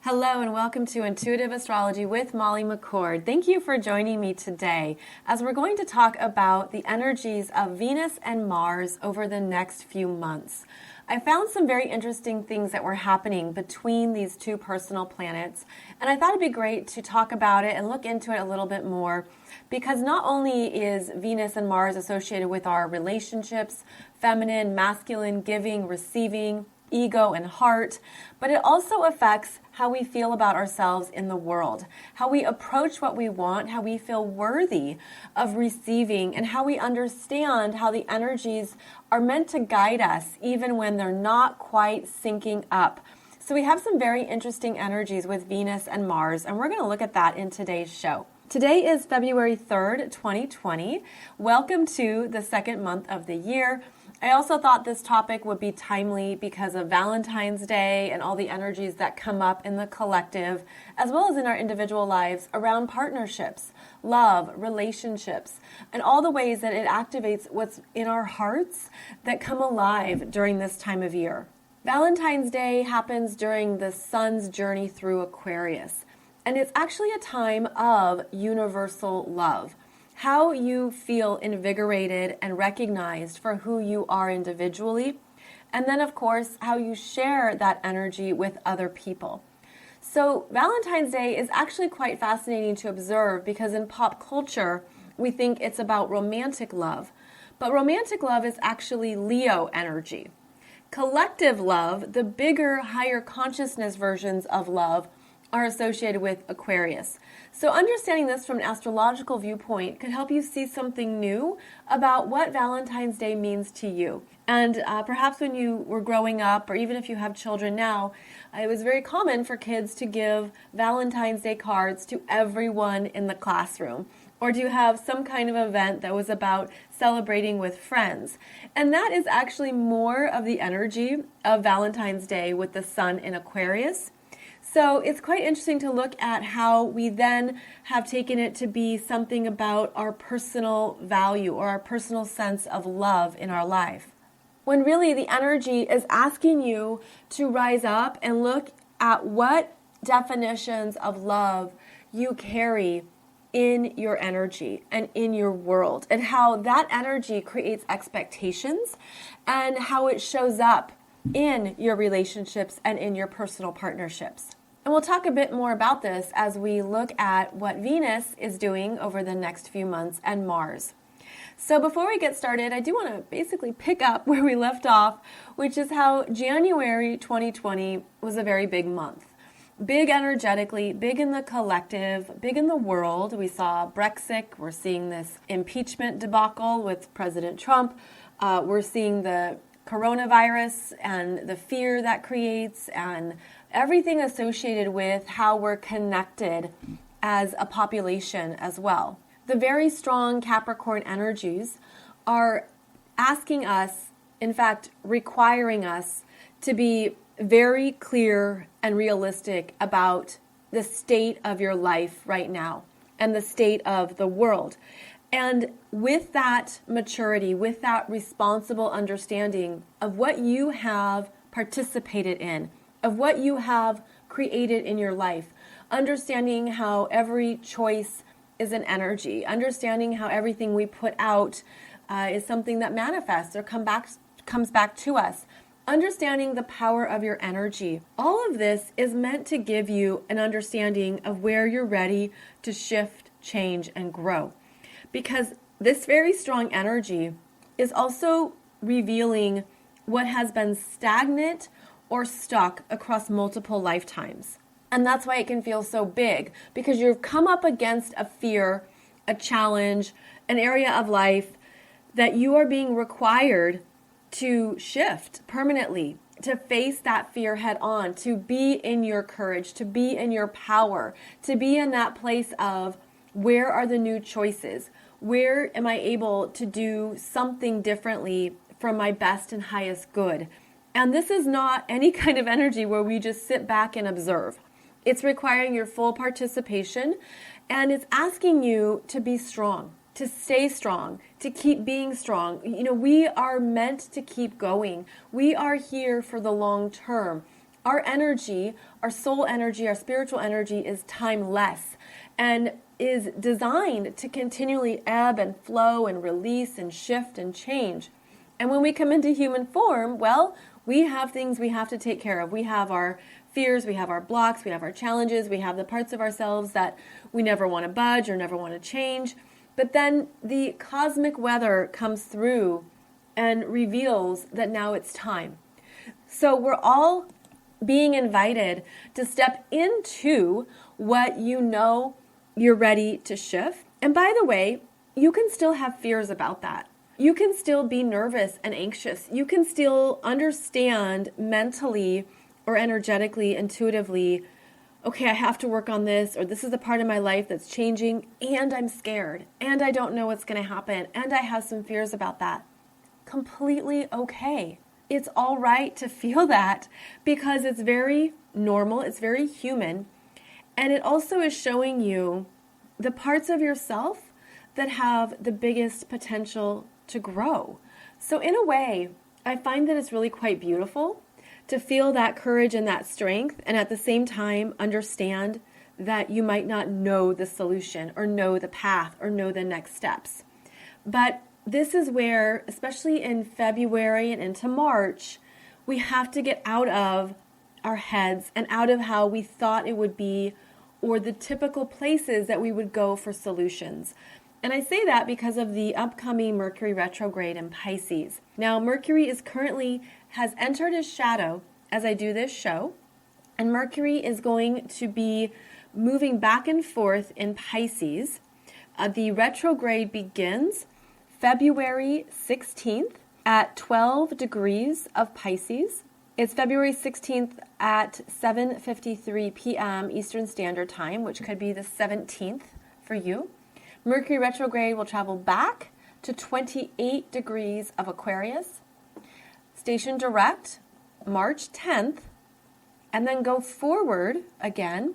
Hello and welcome to Intuitive Astrology with Molly McCord. Thank you for joining me today as we're going to talk about the energies of Venus and Mars over the next few months. I found some very interesting things that were happening between these two personal planets, and I thought it'd be great to talk about it and look into it a little bit more because not only is Venus and Mars associated with our relationships, feminine, masculine, giving, receiving, ego, and heart, but it also affects how we feel about ourselves in the world, how we approach what we want, how we feel worthy of receiving, and how we understand how the energies are meant to guide us even when they're not quite syncing up. So we have some very interesting energies with Venus and Mars, and we're going to look at that in today's show. Today is February 3rd, 2020. Welcome to the second month of the year. I also thought this topic would be timely because of Valentine's Day and all the energies that come up in the collective, as well as in our individual lives around partnerships, love, relationships, and all the ways that it activates what's in our hearts that come alive during this time of year. Valentine's Day happens during the sun's journey through Aquarius, and it's actually a time of universal love. How you feel invigorated and recognized for who you are individually, and then of course how you share that energy with other people. So Valentine's Day is actually quite fascinating to observe because in pop culture we think it's about romantic love, but romantic love is actually Leo energy. Collective love, the bigger, higher consciousness versions of love, are associated with Aquarius. So understanding this from an astrological viewpoint could help you see something new about what Valentine's Day means to you. And perhaps when you were growing up, or even if you have children now, it was very common for kids to give Valentine's Day cards to everyone in the classroom, or to have some kind of event that was about celebrating with friends. And that is actually more of the energy of Valentine's Day with the sun in Aquarius. So it's quite interesting to look at how we then have taken it to be something about our personal value or our personal sense of love in our life. When really the energy is asking you to rise up and look at what definitions of love you carry in your energy and in your world, and how that energy creates expectations and how it shows up in your relationships and in your personal partnerships. And we'll talk a bit more about this as we look at what Venus is doing over the next few months and Mars. So before we get started, I do want to basically pick up where we left off, which is how January 2020 was a very big month. Big energetically, big in the collective, big in the world. We saw Brexit. We're seeing this impeachment debacle with President Trump. We're seeing the coronavirus and the fear that creates and everything associated with how we're connected as a population as well. The very strong Capricorn energies are asking us, in fact, requiring us to be very clear and realistic about the state of your life right now and the state of the world. And with that maturity, with that responsible understanding of what you have participated in, of what you have created in your life, understanding how every choice is an energy, understanding how everything we put out is something that manifests or comes back to us, understanding the power of your energy. All of this is meant to give you an understanding of where you're ready to shift, change, and grow. Because this very strong energy is also revealing what has been stagnant or stuck across multiple lifetimes. And that's why it can feel so big, because you've come up against a fear, a challenge, an area of life that you are being required to shift permanently, to face that fear head on, to be in your courage, to be in your power, to be in that place of where are the new choices? Where am I able to do something differently for my best and highest good? And this is not any kind of energy where we just sit back and observe. It's requiring your full participation, and it's asking you to be strong, to stay strong, to keep being strong. You know, we are meant to keep going. We are here for the long term. Our energy, our soul energy, our spiritual energy is timeless and is designed to continually ebb and flow and release and shift and change. And when we come into human form, well, we have things we have to take care of. We have our fears, we have our blocks, we have our challenges, we have the parts of ourselves that we never want to budge or never want to change. But then the cosmic weather comes through and reveals that now it's time. So we're all being invited to step into what you know you're ready to shift. And by the way, you can still have fears about that. You can still be nervous and anxious. You can still understand mentally or energetically, intuitively, okay, I have to work on this, or this is a part of my life that's changing, and I'm scared, and I don't know what's going to happen, and I have some fears about that. Completely okay. It's all right to feel that because it's very normal, it's very human, and it also is showing you the parts of yourself that have the biggest potential to grow. So in a way, I find that it's really quite beautiful to feel that courage and that strength, and at the same time understand that you might not know the solution or know the path or know the next steps. But this is where, especially in February and into March, we have to get out of our heads and out of how we thought it would be or the typical places that we would go for solutions. And I say that because of the upcoming Mercury retrograde in Pisces. Now, Mercury has entered his shadow as I do this show, and Mercury is going to be moving back and forth in Pisces. The retrograde begins February 16th at 12 degrees of Pisces. It's February 16th at 7:53 p.m. Eastern Standard Time, which could be the 17th for you. Mercury retrograde will travel back to 28 degrees of Aquarius, station direct March 10th, and then go forward again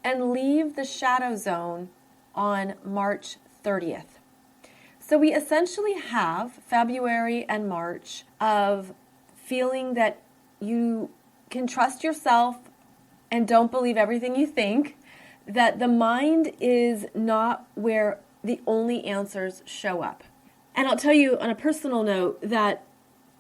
and leave the shadow zone on March 30th. So we essentially have February and March of feeling that you can trust yourself and don't believe everything you think, that the mind is not where the only answers show up. And I'll tell you on a personal note that,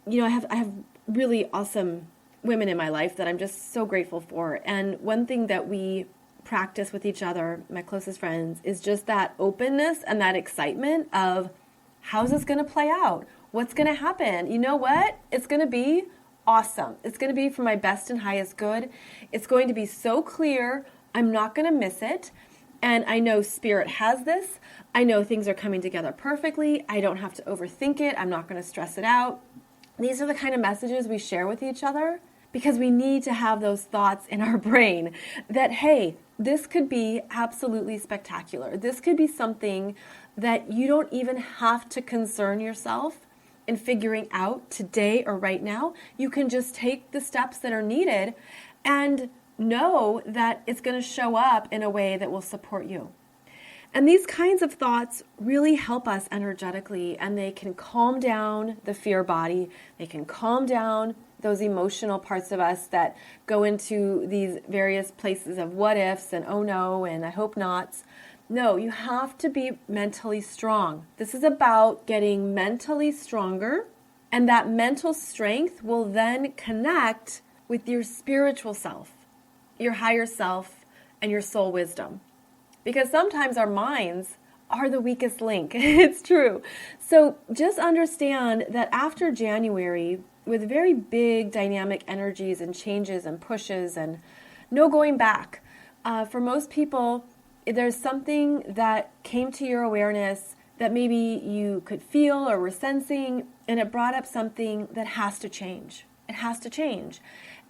I have really awesome women in my life that I'm just so grateful for. And one thing that we practice with each other, my closest friends, is just that openness and that excitement of how's this going to play out? What's going to happen? You know what? It's going to be awesome. It's going to be for my best and highest good. It's going to be so clear. I'm not going to miss it. And I know Spirit has this. I know things are coming together perfectly. I don't have to overthink it. I'm not going to stress it out. These are the kind of messages we share with each other because we need to have those thoughts in our brain that, hey, this could be absolutely spectacular. This could be something that you don't even have to concern yourself in figuring out today or right now. You can just take the steps that are needed and know that it's going to show up in a way that will support you. And these kinds of thoughts really help us energetically, and they can calm down the fear body. They can calm down those emotional parts of us that go into these various places of what ifs and oh no and I hope nots. No, you have to be mentally strong. This is about getting mentally stronger, and that mental strength will then connect with your spiritual self, your higher self, and your soul wisdom. Because sometimes our minds are the weakest link. It's true. So just understand that after January, with very big dynamic energies and changes and pushes and no going back, for most people, there's something that came to your awareness that maybe you could feel or were sensing, and it brought up something that has to change. It has to change.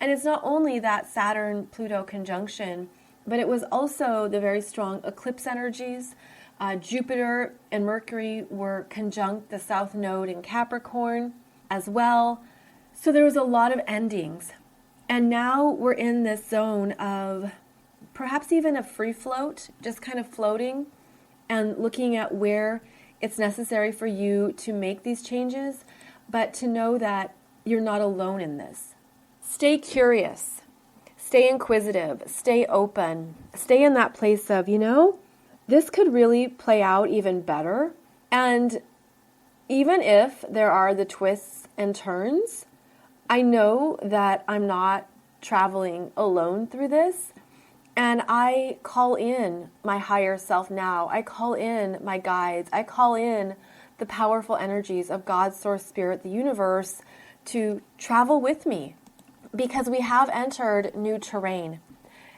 And it's not only that Saturn-Pluto conjunction, but it was also the very strong eclipse energies. Jupiter and Mercury were conjunct the South Node in Capricorn as well. So there was a lot of endings. And now we're in this zone of perhaps even a free float, just kind of floating and looking at where it's necessary for you to make these changes, but to know that you're not alone in this. Stay curious. stay inquisitive, stay open, stay in that place of, this could really play out even better. And even if there are the twists and turns, I know that I'm not traveling alone through this. And I call in my higher self now. I call in my guides. I call in the powerful energies of God, Source, Spirit, the universe to travel with me, because we have entered new terrain.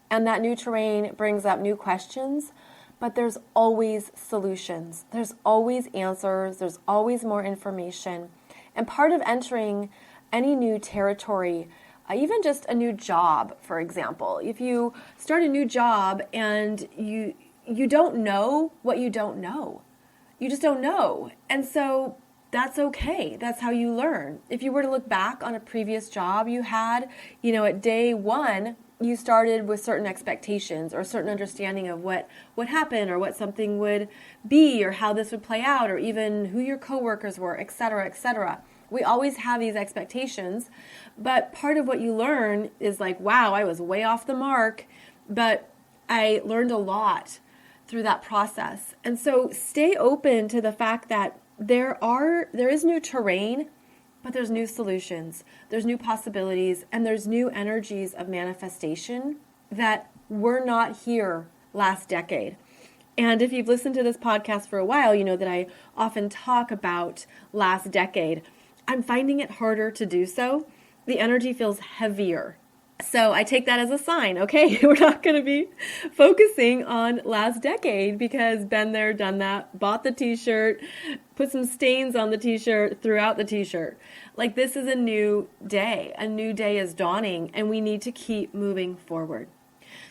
And that new terrain brings up new questions, but there's always solutions. There's always answers. There's always more information. And part of entering any new territory, even just a new job, for example, if you start a new job and you don't know what you don't know, you just don't know. And so that's okay. That's how you learn. If you were to look back on a previous job you had, at day one, you started with certain expectations or a certain understanding of what would happen or what something would be or how this would play out or even who your coworkers were, et cetera, et cetera. We always have these expectations, but part of what you learn is like, wow, I was way off the mark, but I learned a lot through that process. And so stay open to the fact that there is new terrain, but there's new solutions, there's new possibilities, and there's new energies of manifestation that were not here last decade. And if you've listened to this podcast for a while, you know that I often talk about last decade. I'm finding it harder to do so. The energy feels heavier. So I take that as a sign, okay? We're not going to be focusing on last decade because been there, done that, bought the t-shirt, put some stains on the t-shirt, threw out the t-shirt. Like, this is a new day. A new day is dawning, and we need to keep moving forward.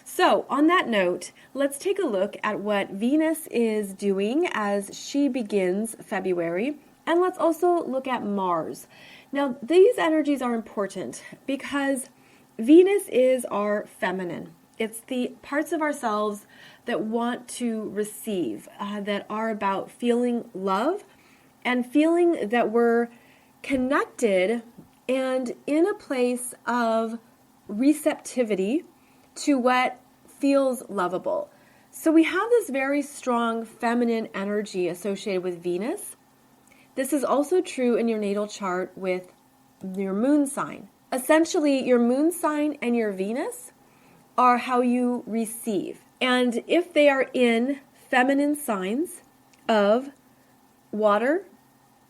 So on that note, let's take a look at what Venus is doing as she begins February. And let's also look at Mars. Now, these energies are important because Venus is our feminine. It's the parts of ourselves that want to receive, that are about feeling love and feeling that we're connected and in a place of receptivity to what feels lovable. So we have this very strong feminine energy associated with Venus. This is also true in your natal chart with your moon sign. Essentially, your moon sign and your Venus are how you receive. And if they are in feminine signs of water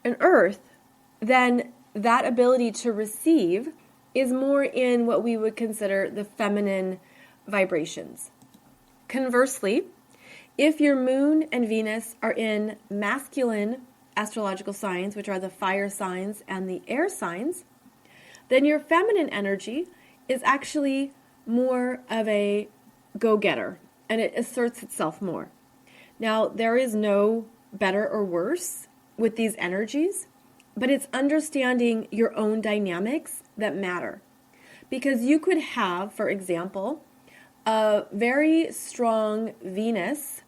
and earth, then that ability to receive is more in what we would consider the feminine vibrations. Conversely, if your moon and Venus are in masculine astrological signs, which are the fire signs and the air signs, then your feminine energy is actually more of a go-getter, and it asserts itself more. Now, there is no better or worse with these energies, but it's understanding your own dynamics that matter. Because you could have, for example, a very strong Venus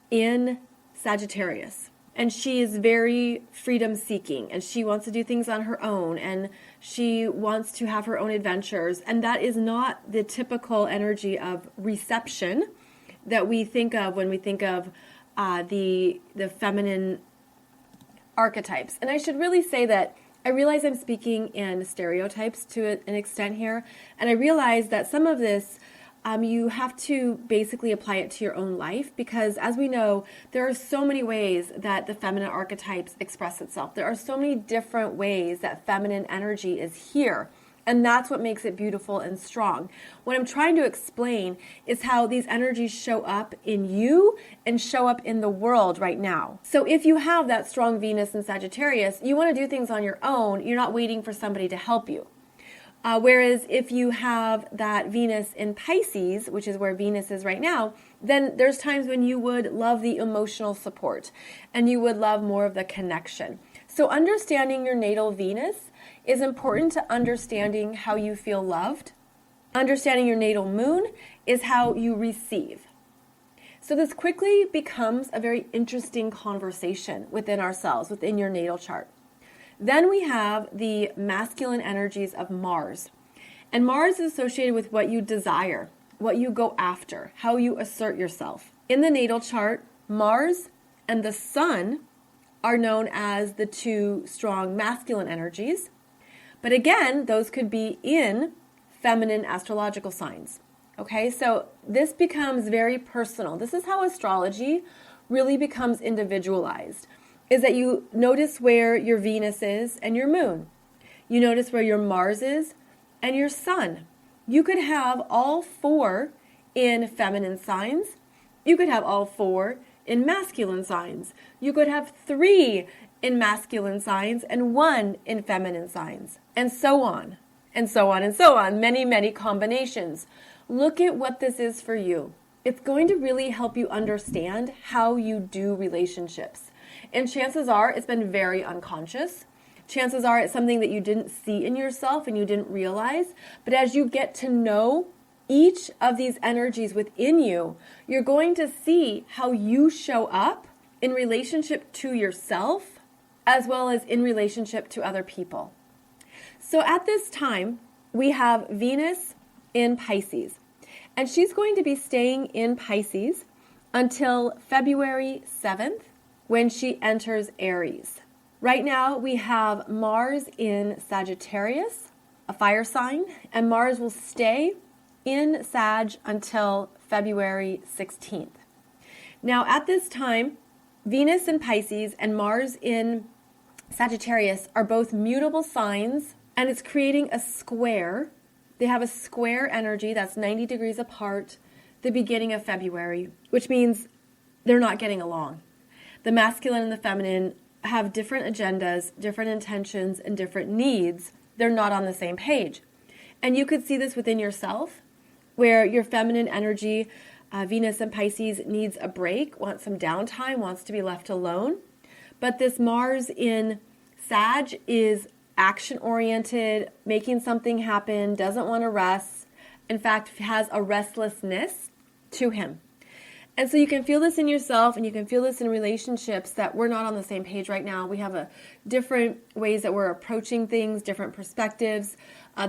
in Sagittarius, and she is very freedom-seeking, and she wants to do things on her own, and she wants to have her own adventures, and that is not the typical energy of reception that we think of when we think of the feminine archetypes. And I should really say that I realize I'm speaking in stereotypes to an extent here, and I realize that some of this you have to basically apply it to your own life, because as we know, there are so many ways that the feminine archetypes express itself. There are so many different ways that feminine energy is here, and that's what makes it beautiful and strong. What I'm trying to explain is how these energies show up in you and show up in the world right now. So if you have that strong Venus in Sagittarius, you want to do things on your own. You're not waiting for somebody to help you. Whereas if you have that Venus in Pisces, which is where Venus is right now, then there's times when you would love the emotional support and you would love more of the connection. So understanding your natal Venus is important to understanding how you feel loved. Understanding your natal moon is how you receive. So this quickly becomes a very interesting conversation within ourselves, within your natal chart. Then we have the masculine energies of Mars. And Mars is associated with what you desire, what you go after, how you assert yourself. In the natal chart, Mars and the Sun are known as the two strong masculine energies. But again, those could be in feminine astrological signs. Okay, so this becomes very personal. This is how astrology really becomes individualized, is that you notice where your Venus is and your moon. You notice where your Mars is and your Sun. You could have all four in feminine signs. You could have all four in masculine signs. You could have 3 in masculine signs and 1 in feminine signs, and so on, and so on, and so on. Many, many combinations. Look at what this is for you. It's going to really help you understand how you do relationships. And chances are it's been very unconscious. Chances are it's something that you didn't see in yourself and you didn't realize. But as you get to know each of these energies within you, you're going to see how you show up in relationship to yourself as well as in relationship to other people. So at this time, we have Venus in Pisces, and she's going to be staying in Pisces until February 7th when she enters Aries. Right now, we have Mars in Sagittarius, a fire sign, and Mars will stay in Sag until February 16th. Now, at this time, Venus in Pisces and Mars in Sagittarius are both mutable signs, and it's creating a square. They have a square energy that's 90 degrees apart the beginning of February, which means they're not getting along. The masculine and the feminine have different agendas, different intentions, and different needs. They're not on the same page. And you could see this within yourself, where your feminine energy, Venus and Pisces, needs a break, wants some downtime, wants to be left alone. But this Mars in Sag is action-oriented, making something happen, doesn't want to rest. In fact, has a restlessness to him. And so you can feel this in yourself, and you can feel this in relationships, that we're not on the same page right now. We have different ways that we're approaching things, different perspectives.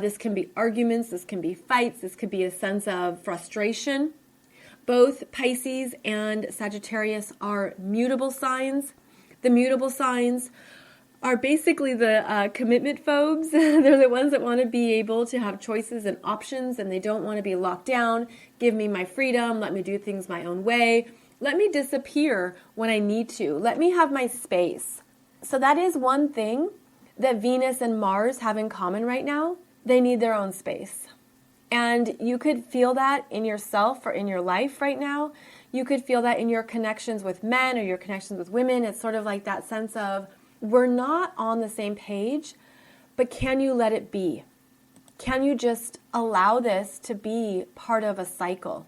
This can be arguments, this can be fights, this could be a sense of frustration. Both Pisces and Sagittarius are mutable signs. The mutable signs are basically the commitment phobes. They're the ones that want to be able to have choices and options, and they don't want to be locked down. Give me my freedom. Let me do things my own way. Let me disappear when I need to. Let me have my space. So that is one thing that Venus and Mars have in common right now. They need their own space. And you could feel that in yourself or in your life right now. You could feel that in your connections with men or your connections with women. It's sort of like that sense of, we're not on the same page, but can you let it be? Can you just allow this to be part of a cycle?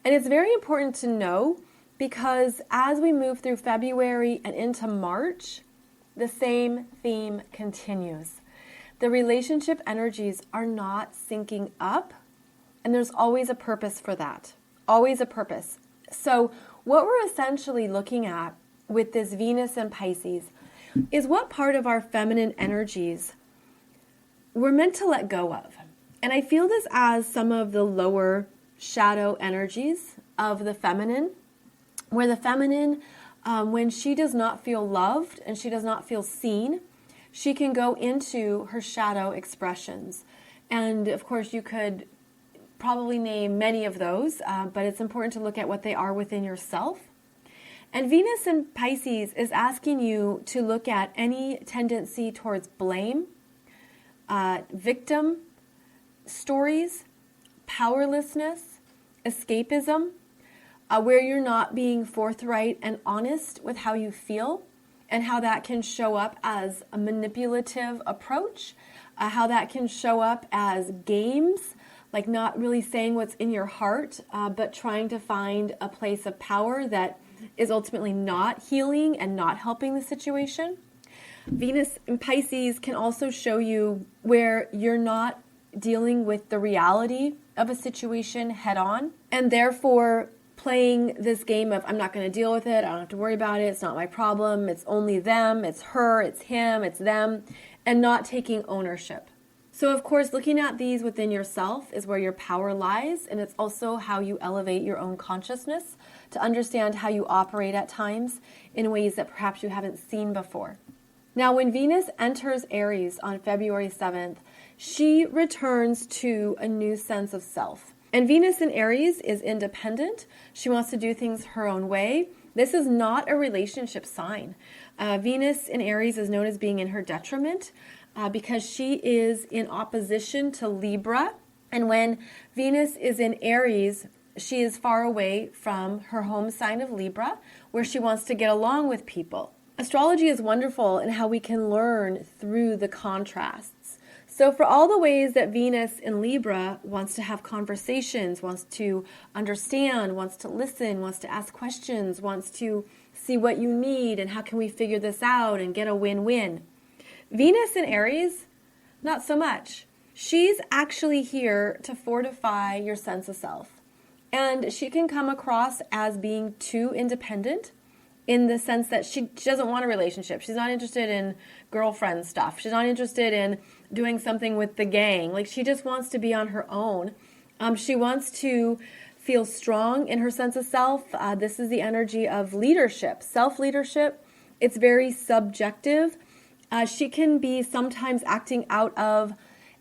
And it's very important to know, because as we move through February and into March, the same theme continues. The relationship energies are not syncing up, and there's always a purpose for that. Always a purpose. So what we're essentially looking at with this Venus and Pisces is what part of our feminine energies we're meant to let go of. And I feel this as some of the lower shadow energies of the feminine, where the feminine, when she does not feel loved and she does not feel seen, she can go into her shadow expressions. And of course, you could probably name many of those, but it's important to look at what they are within yourself. And Venus in Pisces is asking you to look at any tendency towards blame, victim stories, powerlessness, escapism, where you're not being forthright and honest with how you feel, and how that can show up as a manipulative approach, how that can show up as games, like not really saying what's in your heart, but trying to find a place of power that is ultimately not healing and not helping the situation. Venus in Pisces can also show you where you're not dealing with the reality of a situation head on, and therefore playing this game of, I'm not going to deal with it, I don't have to worry about it, it's not my problem, it's only them, it's her, it's him, it's them, and not taking ownership. So, of course, looking at these within yourself is where your power lies, and it's also how you elevate your own consciousness to understand how you operate at times in ways that perhaps you haven't seen before. Now, when Venus enters Aries on February 7th, she returns to a new sense of self. And Venus in Aries is independent. She wants to do things her own way. This is not a relationship sign. Venus in Aries is known as being in her detriment because she is in opposition to Libra. And when Venus is in Aries, she is far away from her home sign of Libra, where she wants to get along with people. Astrology is wonderful in how we can learn through the contrasts. So for all the ways that Venus in Libra wants to have conversations, wants to understand, wants to listen, wants to ask questions, wants to see what you need and how can we figure this out and get a win-win. Venus in Aries, not so much. She's actually here to fortify your sense of self. And she can come across as being too independent, in the sense that she doesn't want a relationship. She's not interested in girlfriend stuff. She's not interested in doing something with the gang. Like, she just wants to be on her own. She wants to feel strong in her sense of self. This is the energy of leadership, self-leadership. It's very subjective. She can be sometimes acting out of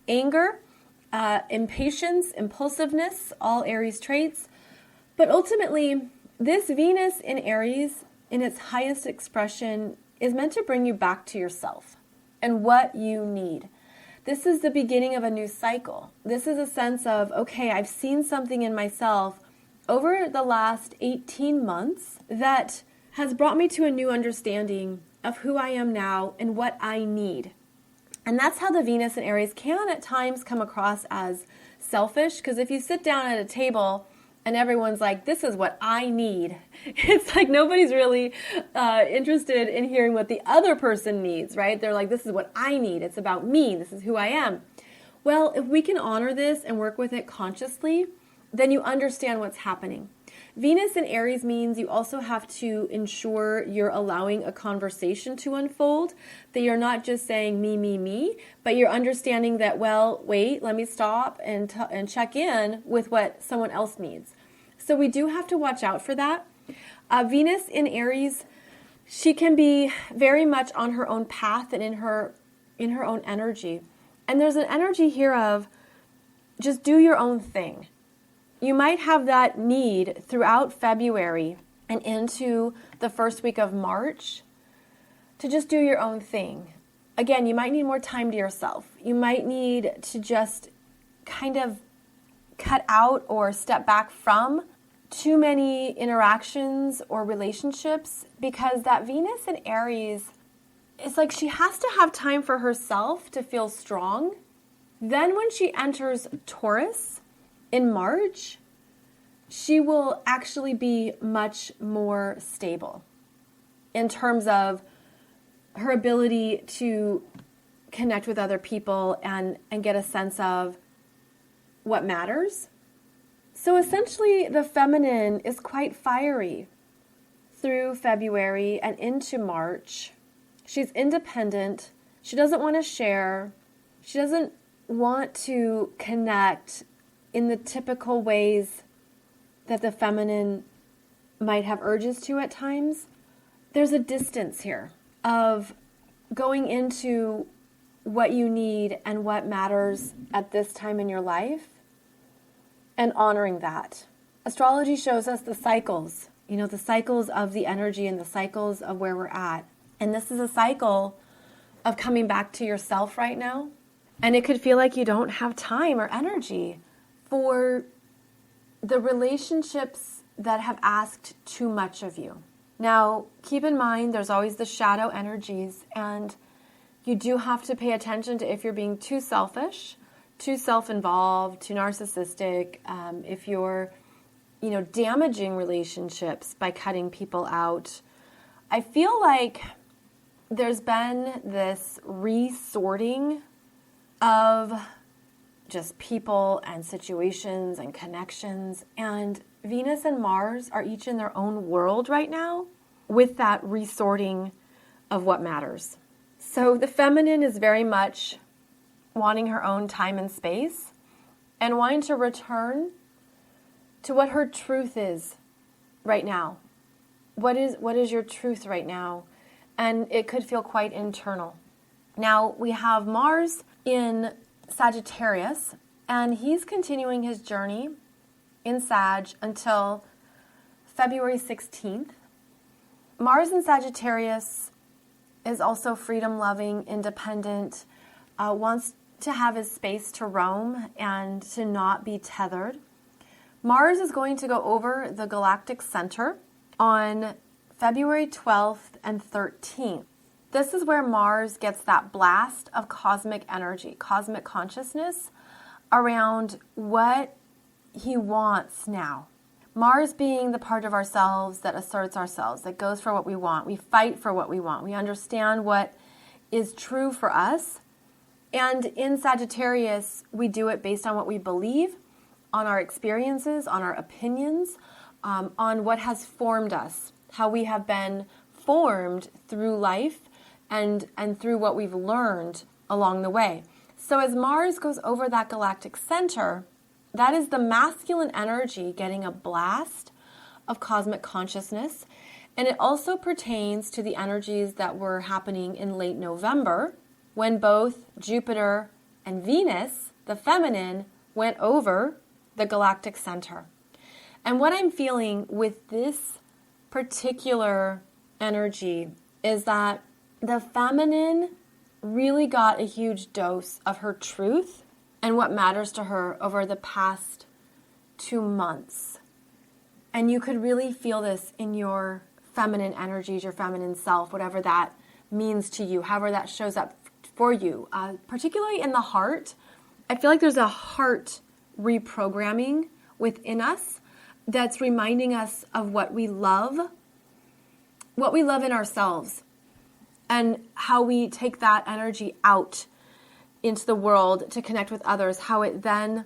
anger, impatience, impulsiveness, all Aries traits. But ultimately, this Venus in Aries, in its highest expression, is meant to bring you back to yourself and what you need. This is the beginning of a new cycle. This is a sense of, okay, I've seen something in myself over the last 18 months that has brought me to a new understanding of who I am now and what I need. And that's how the Venus in Aries can at times come across as selfish, because if you sit down at a table and everyone's like, this is what I need, it's like nobody's really interested in hearing what the other person needs, right? They're like, this is what I need. It's about me. This is who I am. Well, if we can honor this and work with it consciously, then you understand what's happening. Venus in Aries means you also have to ensure you're allowing a conversation to unfold, that you're not just saying me, but you're understanding that, well, wait, let me stop and check in with what someone else needs. So we do have to watch out for that. Venus in Aries, she can be very much on her own path and in her own energy. And there's an energy here of just do your own thing. You might have that need throughout February and into the first week of March to just do your own thing. Again, you might need more time to yourself. You might need to just kind of cut out or step back from too many interactions or relationships, because that Venus in Aries, it's like she has to have time for herself to feel strong. Then when she enters Taurus in March, she will actually be much more stable in terms of her ability to connect with other people and get a sense of what matters. So essentially, the feminine is quite fiery through February and into March. She's independent. She doesn't want to share. She doesn't want to connect in the typical ways that the feminine might have urges to at times. There's a distance here of going into what you need and what matters at this time in your life and honoring that. Astrology shows us the cycles, the cycles of the energy and the cycles of where we're at. And this is a cycle of coming back to yourself right now. And it could feel like you don't have time or energy for the relationships that have asked too much of you. Now, keep in mind, there's always the shadow energies, and you do have to pay attention to if you're being too selfish, too self-involved, too narcissistic, if you're, damaging relationships by cutting people out. I feel like there's been this resorting of just people and situations and connections, and Venus and Mars are each in their own world right now with that resorting of what matters. So the feminine is very much wanting her own time and space, and wanting to return to what her truth is right now. What is your truth right now? And it could feel quite internal. Now, we have Mars in Sagittarius, and he's continuing his journey in Sag until February 16th. Mars in Sagittarius is also freedom-loving, independent, wants to have his space to roam and to not be tethered. Mars is going to go over the Galactic Center on February 12th and 13th. This is where Mars gets that blast of cosmic energy, cosmic consciousness around what he wants now. Mars being the part of ourselves that asserts ourselves, that goes for what we want. We fight for what we want. We understand what is true for us. And in Sagittarius, we do it based on what we believe, on our experiences, on our opinions, on what has formed us, how we have been formed through life and through what we've learned along the way. So as Mars goes over that galactic center, that is the masculine energy getting a blast of cosmic consciousness. And it also pertains to the energies that were happening in late November when both Jupiter and Venus, the feminine, went over the galactic center. And what I'm feeling with this particular energy is that the feminine really got a huge dose of her truth and what matters to her over the past 2 months. And you could really feel this in your feminine energies, your feminine self, whatever that means to you, however that shows up for you, particularly in the heart. I feel like there's a heart reprogramming within us that's reminding us of what we love in ourselves, and how we take that energy out into the world to connect with others, how it then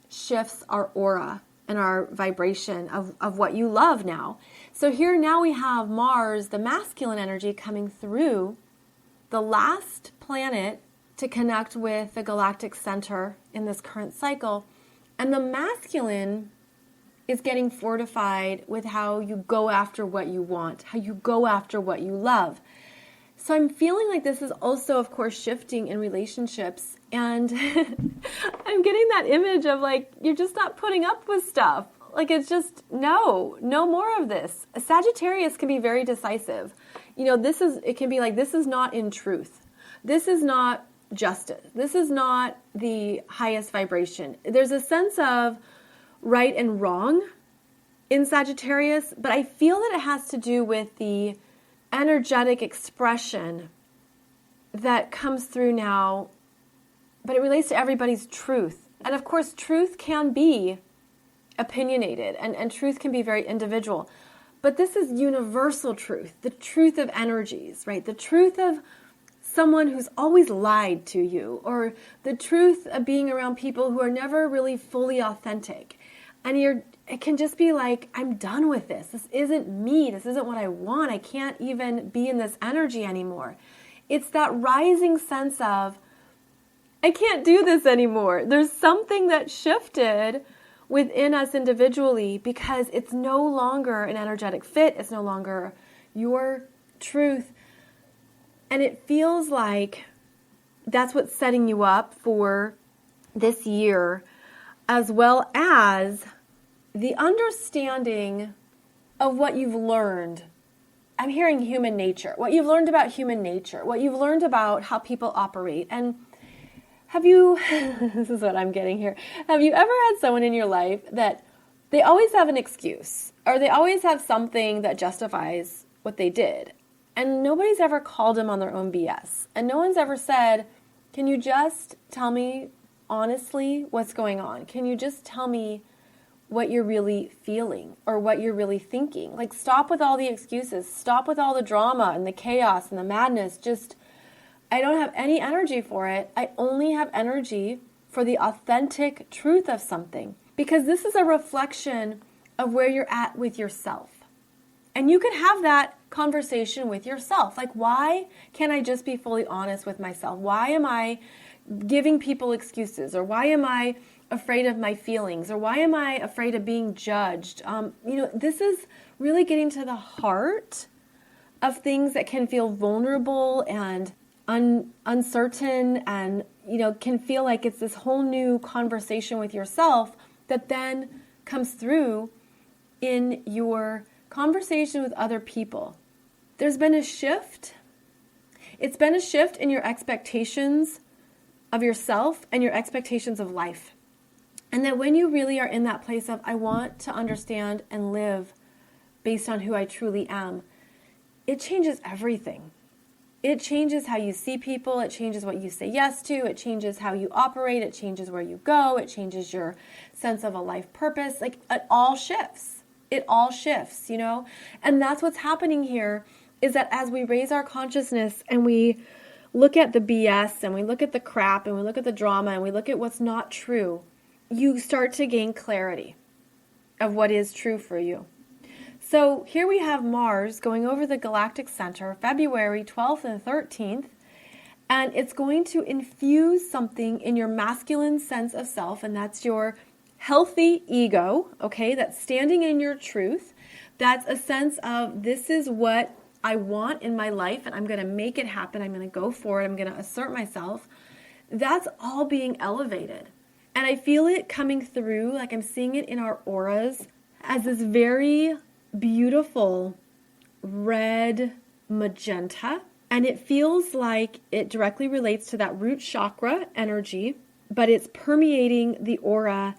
shifts our aura and our vibration of what you love now. So here now we have Mars, the masculine energy, coming through, the last planet to connect with the galactic center in this current cycle. And the masculine is getting fortified with how you go after what you want, how you go after what you love. So I'm feeling like this is also, of course, shifting in relationships. And I'm getting that image of like, you're just not putting up with stuff. Like it's just, no more of this. Sagittarius can be very decisive. You know, it can be like, this is not in truth. This is not justice. This is not the highest vibration. There's a sense of right and wrong in Sagittarius, but I feel that it has to do with the energetic expression that comes through now, but it relates to everybody's truth. And of course, truth can be opinionated and truth can be very individual, but this is universal truth, the truth of energies, right? The truth of someone who's always lied to you, or the truth of being around people who are never really fully authentic. And it can just be like, I'm done with this. This isn't me. This isn't what I want. I can't even be in this energy anymore. It's that rising sense of, I can't do this anymore. There's something that shifted within us individually because it's no longer an energetic fit. It's no longer your truth. And it feels like that's what's setting you up for this year, as well as the understanding of what you've learned. I'm hearing human nature, what you've learned about human nature, what you've learned about how people operate. And have you, this is what I'm getting here, have you ever had someone in your life that they always have an excuse, or they always have something that justifies what they did, and nobody's ever called them on their own BS, and no one's ever said, can you just tell me honestly what's going on? Can you just tell me what you're really feeling or what you're really thinking? Like, stop with all the excuses. Stop with all the drama and the chaos and the madness. Just, I don't have any energy for it. I only have energy for the authentic truth of something, because this is a reflection of where you're at with yourself. And you can have that conversation with yourself. Like, why can't I just be fully honest with myself? Why am I giving people excuses? Or why am I afraid of my feelings? Or why am I afraid of being judged? This is really getting to the heart of things that can feel vulnerable and uncertain, and can feel like it's this whole new conversation with yourself that then comes through in your conversation with other people. There's been a shift. It's been a shift in your expectations of yourself and your expectations of life. And that when you really are in that place of, I want to understand and live based on who I truly am, it changes everything. It changes how you see people. It changes what you say yes to. It changes how you operate. It changes where you go. It changes your sense of a life purpose. Like, it all shifts. It all shifts, And that's what's happening here, is that as we raise our consciousness and we look at the BS and we look at the crap and we look at the drama and we look at what's not true, you start to gain clarity of what is true for you. So here we have Mars going over the Galactic Center, February 12th and 13th, and it's going to infuse something in your masculine sense of self, and that's your healthy ego, okay? That's standing in your truth. That's a sense of, this is what I want in my life, and I'm going to make it happen. I'm going to go for it. I'm going to assert myself. That's all being elevated. And I feel it coming through, like I'm seeing it in our auras as this very beautiful red magenta, and it feels like it directly relates to that root chakra energy, but it's permeating the aura.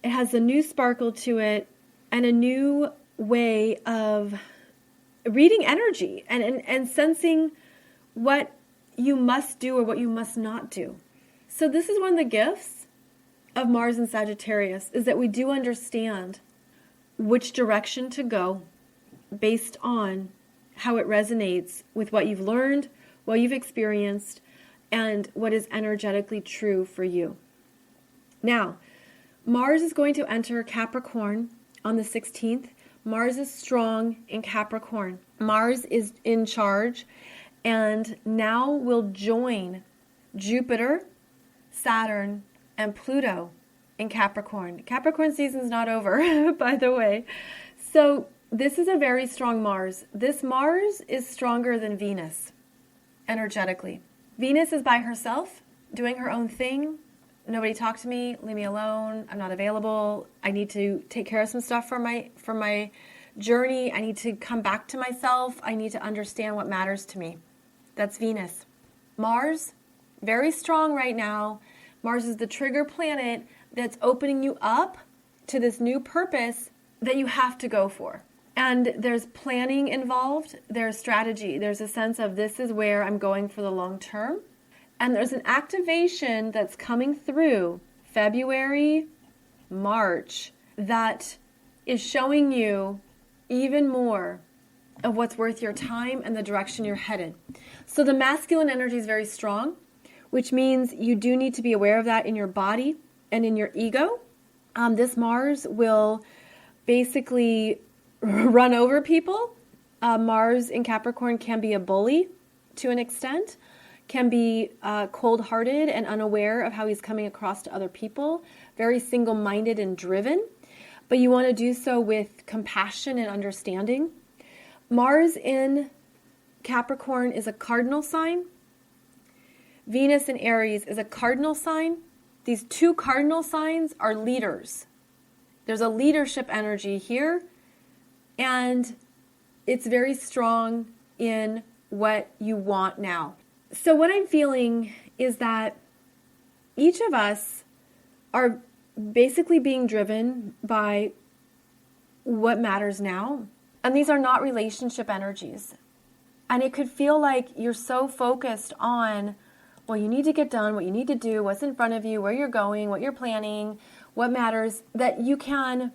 It has a new sparkle to it and a new way of reading energy and sensing what you must do or what you must not do. So this is one of the gifts of Mars and Sagittarius, is that we do understand which direction to go based on how it resonates with what you've learned, what you've experienced, and what is energetically true for you. Now, Mars is going to enter Capricorn on the 16th. Mars is strong in Capricorn. Mars is in charge and now will join Jupiter, Saturn, and Pluto in Capricorn. Capricorn season's not over, by the way. So this is a very strong Mars. This Mars is stronger than Venus, energetically. Venus is by herself, doing her own thing. Nobody talk to me, leave me alone, I'm not available. I need to take care of some stuff for my journey. I need to come back to myself. I need to understand what matters to me. That's Venus. Mars, very strong right now. Mars is the trigger planet that's opening you up to this new purpose that you have to go for. And there's planning involved, there's strategy, there's a sense of, this is where I'm going for the long term. And there's an activation that's coming through February, March, that is showing you even more of what's worth your time and the direction you're headed. So the masculine energy is very strong, which means you do need to be aware of that in your body and in your ego. This Mars will basically run over people. Mars in Capricorn can be a bully to an extent, can be cold-hearted and unaware of how he's coming across to other people, very single-minded and driven, but you want to do so with compassion and understanding. Mars in Capricorn is a cardinal sign. Venus in Aries is a cardinal sign. These two cardinal signs are leaders. There's a leadership energy here, and it's very strong in what you want now. So what I'm feeling is that each of us are basically being driven by what matters now. And these are not relationship energies. And it could feel like you're so focused on what you need to get done, what you need to do, what's in front of you, where you're going, what you're planning, what matters, that you can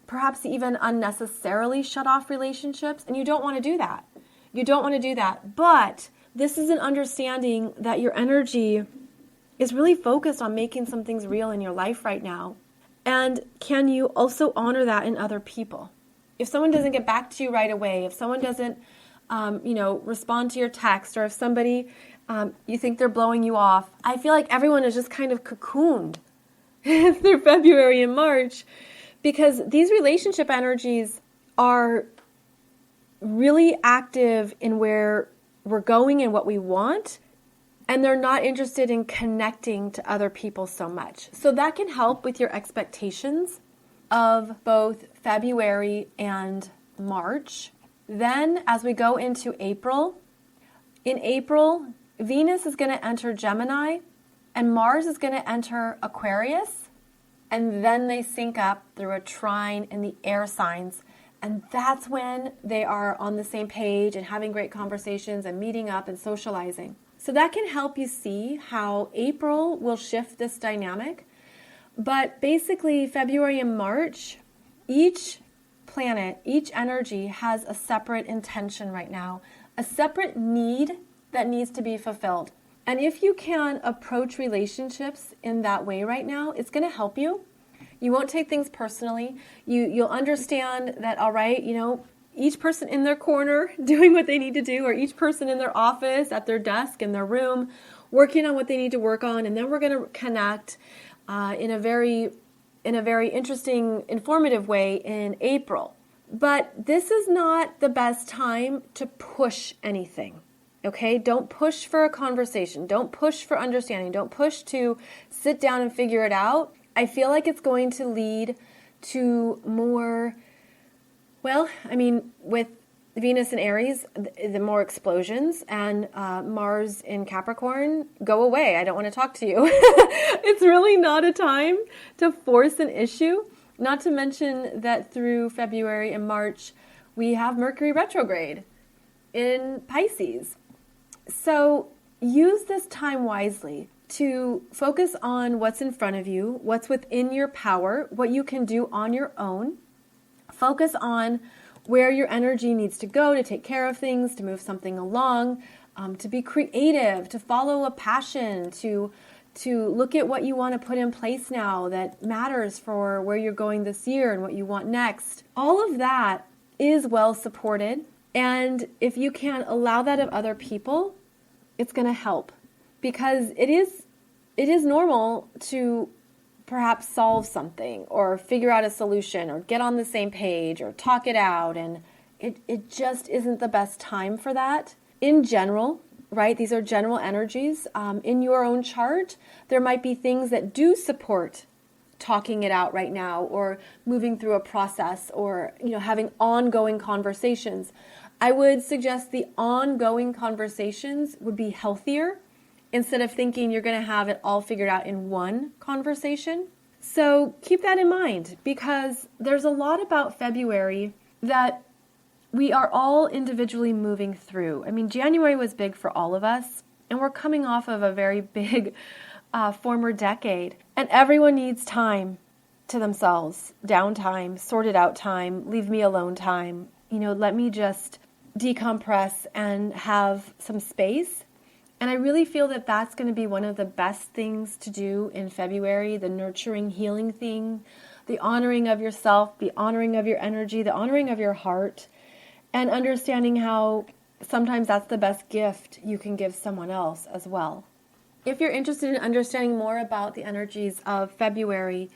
perhaps even unnecessarily shut off relationships. And you don't want to do that. You don't want to do that. But this is an understanding that your energy is really focused on making some things real in your life right now. And can you also honor that in other people? If someone doesn't get back to you right away, if someone doesn't, respond to your text, or if somebody You think they're blowing you off. I feel like everyone is just kind of cocooned through February and March because these relationship energies are really active in where we're going and what we want, and they're not interested in connecting to other people so much. So that can help with your expectations of both February and March. Then as we go into April, in April, Venus is going to enter Gemini and Mars is going to enter Aquarius, and then they sync up through a trine in the air signs. And that's when they are on the same page and having great conversations and meeting up and socializing. So that can help you see how April will shift this dynamic. But basically, February and March, each planet, each energy has a separate intention right now, a separate need that needs to be fulfilled. And if you can approach relationships in that way right now, it's going to help you. You won't take things personally. You'll understand that, all right, each person in their corner doing what they need to do, or each person in their office, at their desk, in their room, working on what they need to work on. And then we're going to connect in a very interesting, informative way in April. But this is not the best time to push anything. Okay, don't push for a conversation. Don't push for understanding. Don't push to sit down and figure it out. I feel like it's going to lead to more, with Venus in Aries, the more explosions, and Mars in Capricorn, go away. I don't want to talk to you. It's really not a time to force an issue. Not to mention that through February and March, we have Mercury retrograde in Pisces. So use this time wisely to focus on what's in front of you, what's within your power, what you can do on your own. Focus on where your energy needs to go to take care of things, to move something along, to be creative, to follow a passion, to look at what you want to put in place now that matters for where you're going this year and what you want next. All of that is well supported. And if you can allow that of other people, it's going to help. Because it is normal to perhaps solve something or figure out a solution or get on the same page or talk it out, and it just isn't the best time for that. In general, right, these are general energies. In your own chart, there might be things that do support talking it out right now or moving through a process or having ongoing conversations. I would suggest the ongoing conversations would be healthier, instead of thinking you're going to have it all figured out in one conversation. So keep that in mind, because there's a lot about February that we are all individually moving through. January was big for all of us, and we're coming off of a very big former decade. And everyone needs time to themselves, downtime, sorted out time, leave me alone time. Let me just decompress and have some space. And I really feel that that's going to be one of the best things to do in February, the nurturing, healing thing, the honoring of yourself, the honoring of your energy, the honoring of your heart, and understanding how sometimes that's the best gift you can give someone else as well. If you're interested in understanding more about the energies of February,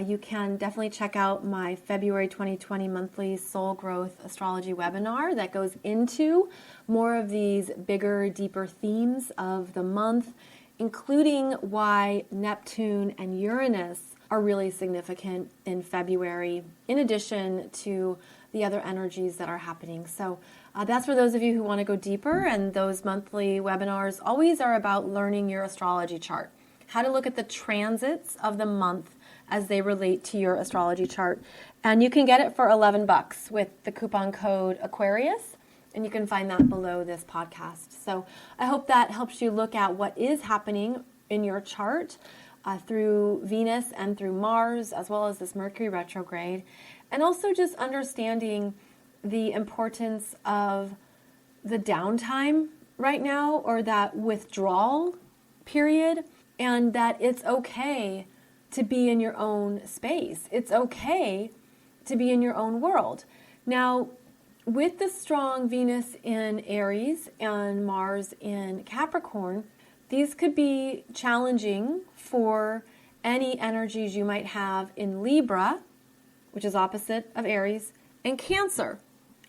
you can definitely check out my February 2020 monthly Soul Growth Astrology webinar that goes into more of these bigger, deeper themes of the month, including why Neptune and Uranus are really significant in February, in addition to the other energies that are happening. So that's for those of you who want to go deeper, and those monthly webinars always are about learning your astrology chart, how to look at the transits of the month as they relate to your astrology chart. And you can get it for $11 with the coupon code Aquarius, and you can find that below this podcast. So I hope that helps you look at what is happening in your chart through Venus and through Mars, as well as this Mercury retrograde, and also just understanding the importance of the downtime right now, or that withdrawal period, and that it's okay to be in your own space. It's okay to be in your own world. Now, with the strong Venus in Aries and Mars in Capricorn, these could be challenging for any energies you might have in Libra, which is opposite of Aries, and Cancer,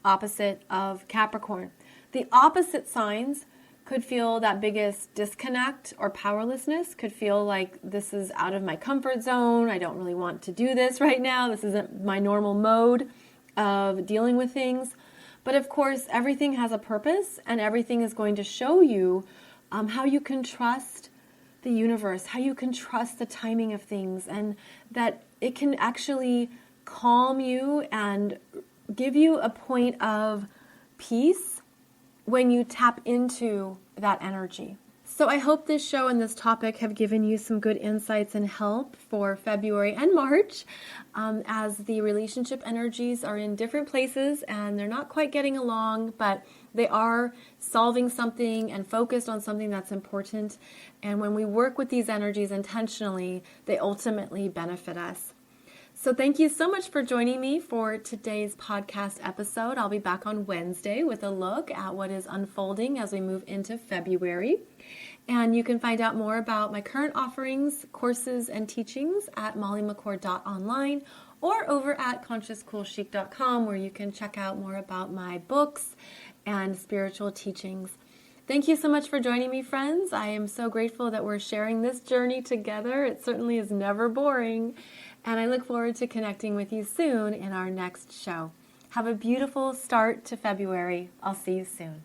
opposite of Capricorn. The opposite signs could feel that biggest disconnect or powerlessness, could feel like this is out of my comfort zone. I don't really want to do this right now. This isn't my normal mode of dealing with things. But of course, everything has a purpose, and everything is going to show you how you can trust the universe, how you can trust the timing of things, and that it can actually calm you and give you a point of peace when you tap into that energy. So I hope this show and this topic have given you some good insights and help for February and March, as the relationship energies are in different places and they're not quite getting along, but they are solving something and focused on something that's important. And when we work with these energies intentionally, they ultimately benefit us. So thank you so much for joining me for today's podcast episode. I'll be back on Wednesday with a look at what is unfolding as we move into February. And you can find out more about my current offerings, courses, and teachings at mollymccord.online or over at consciouscoolchic.com, where you can check out more about my books and spiritual teachings. Thank you so much for joining me, friends. I am so grateful that we're sharing this journey together. It certainly is never boring. And I look forward to connecting with you soon in our next show. Have a beautiful start to February. I'll see you soon.